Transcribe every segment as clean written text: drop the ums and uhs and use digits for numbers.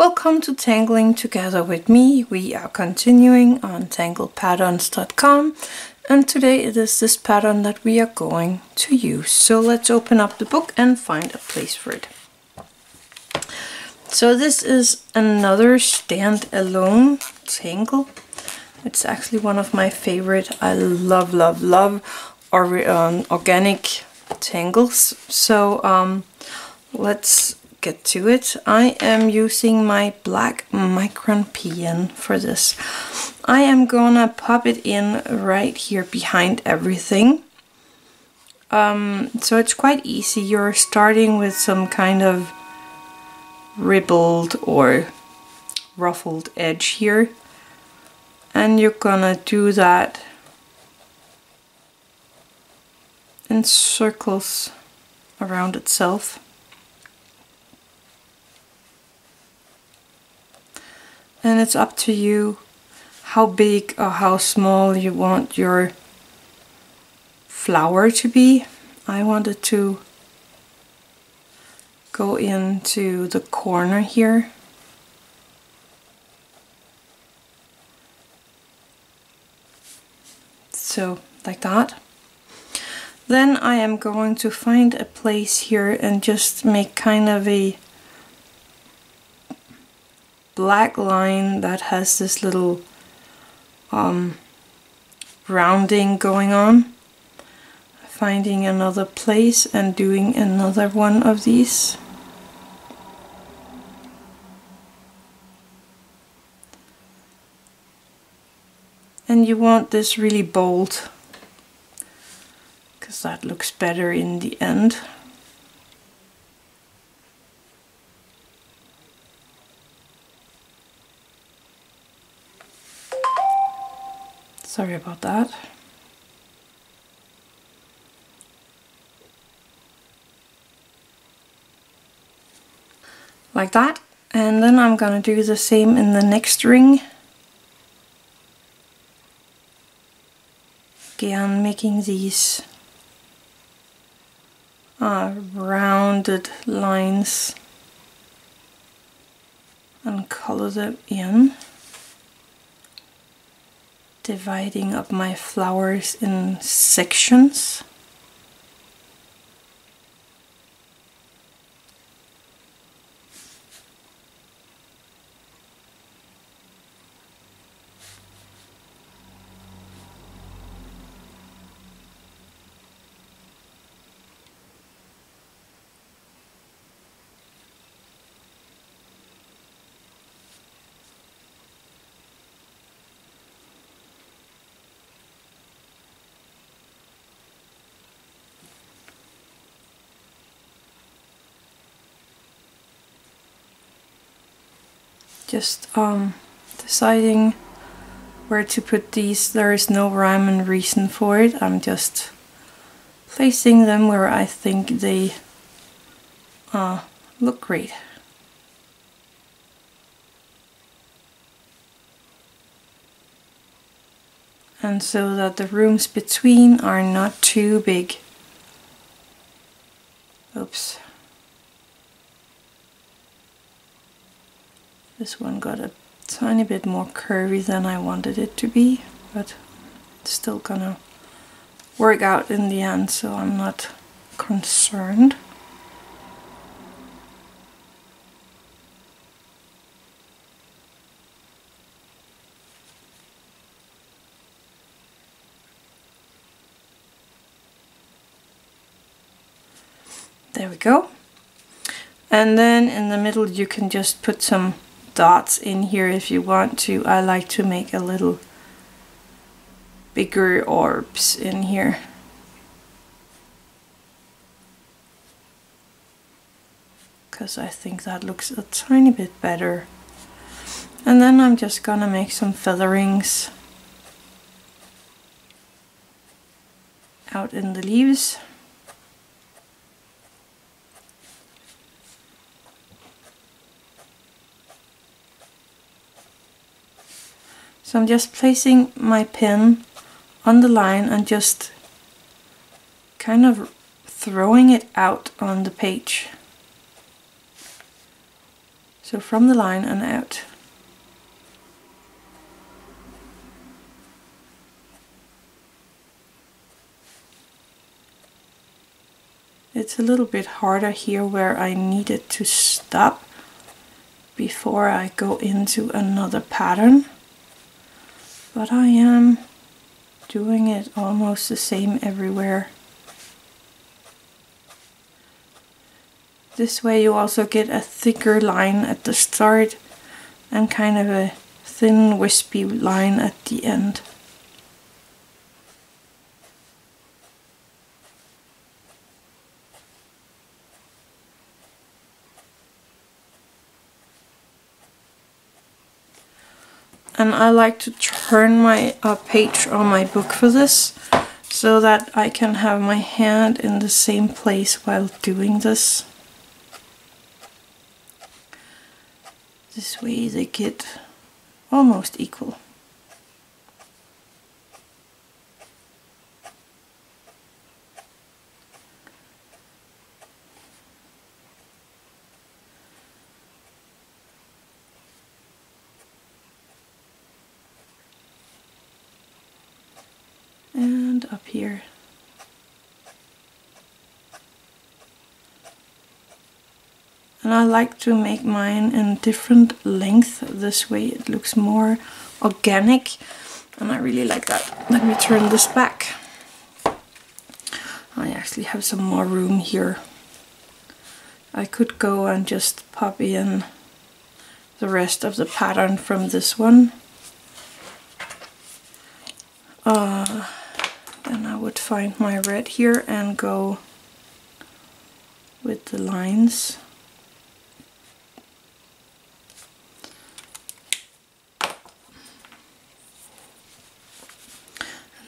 Welcome to Tangling Together with me. We are continuing on tanglepatterns.com, and today it is this pattern that we are going to use. So let's open up the book and find a place for it. So this is another standalone tangle. It's actually one of my favorite. I love organic tangles. So let's get to it. I am using my black Micron PN for this. I am gonna pop it in right here behind everything. So it's quite easy. You're starting with some kind of ribbled or ruffled edge here, and you're gonna do that in circles around itself. And it's up to you how big or how small you want your flower to be. I wanted to go into the corner here. So like that. Then I am going to find a place here and just make kind of a black line that has this little rounding going on. Finding another place and doing another one of these. And you want this really bold, because that looks better in the end. Sorry about that. Like that. And then I'm gonna do the same in the next ring. Again, making these rounded lines and color them in. Dividing up my flowers in sections. Just deciding where to put these. There is no rhyme and reason for it. I'm just placing them where I think they look great. And so that the rooms between are not too big. Oops. This one got a tiny bit more curvy than I wanted it to be, but it's still gonna work out in the end, so I'm not concerned. There we go. And then in the middle you can just put some dots in here if you want to. I like to make a little bigger orbs in here. Because I think that looks a tiny bit better. And then I'm just gonna make some featherings out in the leaves. So I'm just placing my pen on the line and just kind of throwing it out on the page. So from the line and out. It's a little bit harder here where I needed to stop before I go into another pattern, but I am doing it almost the same everywhere. This way you also get a thicker line at the start and kind of a thin wispy line at the end. And I like to turn my page on my book for this, so that I can have my hand in the same place while doing this. This way they get almost equal. And up here. And I like to make mine in different length. This way it looks more organic, and I really like that. Let me turn this back. I actually have some more room here. I could go and just pop in the rest of the pattern from this one. Then I would find my red here and go with the lines.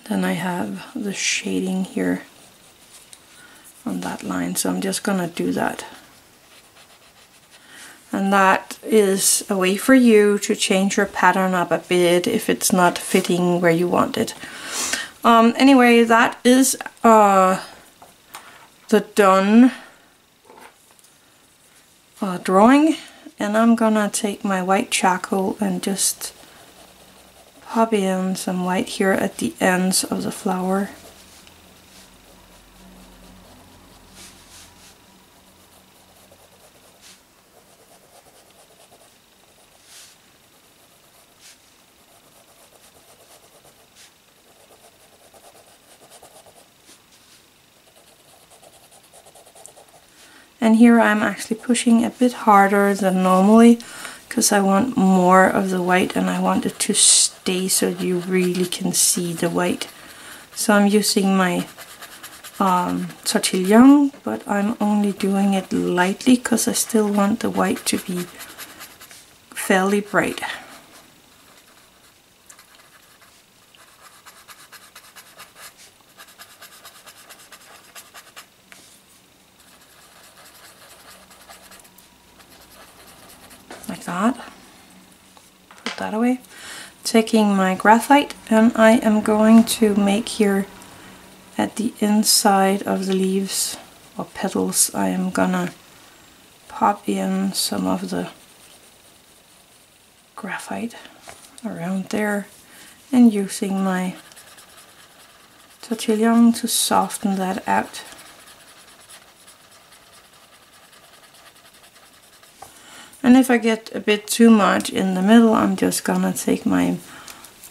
Then I have the shading here on that line, so I'm just gonna do that. And that is a way for you to change your pattern up a bit if it's not fitting where you want it. Anyway, that is the done drawing, and I'm gonna take my white charcoal and just pop in some white here at the ends of the flower. And here I'm actually pushing a bit harder than normally because I want more of the white and I want it to stay so you really can see the white. So I'm using my Tortillions, but I'm only doing it lightly because I still want the white to be fairly bright. Like that. Put that away. Taking my graphite, and I am going to make here at the inside of the leaves or petals, I am gonna pop in some of the graphite around there and using my Tortillion to soften that out. And if I get a bit too much in the middle, I'm just gonna take my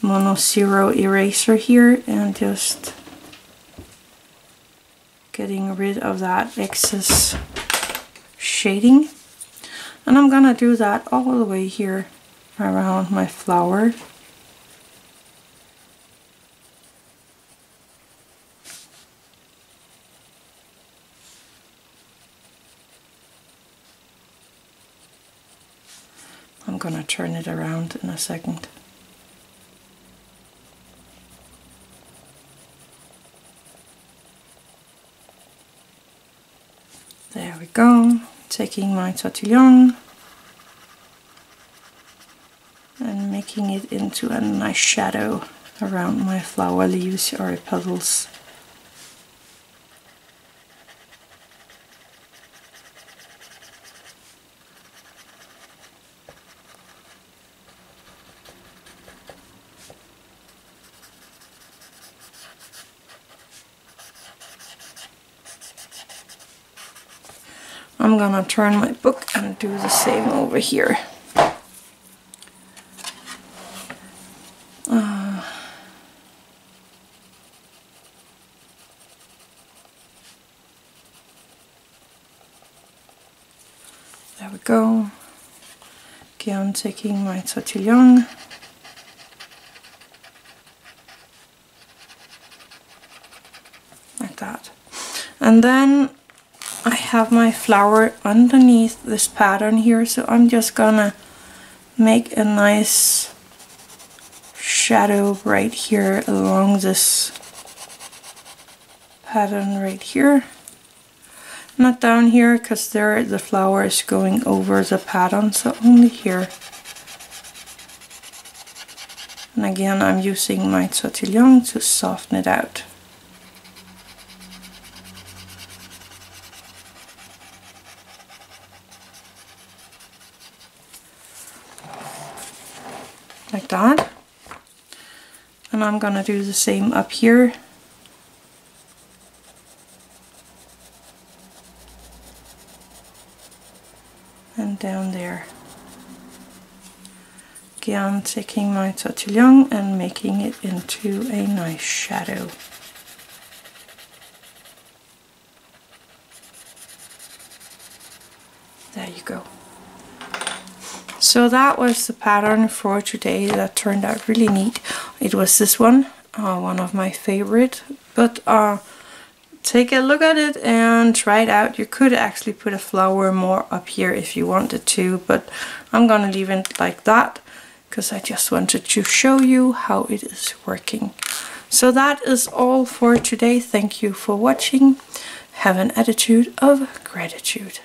Mono Zero eraser here and just getting rid of that excess shading. And I'm gonna do that all the way here around my flower. I'm gonna turn it around in a second. There we go. Taking my Tortillion and making it into a nice shadow around my flower leaves or petals. I'm gonna turn my book and do the same over here. There we go. Again, taking my Tortillion. Like that. And then I have my flower underneath this pattern here, so I'm just gonna make a nice shadow right here along this pattern right here. Not down here, because there the flower is going over the pattern, so only here. And again, I'm using my Tortillion to soften it out. Like that. And I'm gonna do the same up here. And down there. Again, taking my Tortillion and making it into a nice shadow. There you go. So that was the pattern for today. That turned out really neat. It was this one of my favorite, but take a look at it and try it out. You could actually put a flower more up here if you wanted to, but I'm gonna leave it like that because I just wanted to show you how it is working. So that is all for today. Thank you for watching. Have an attitude of gratitude.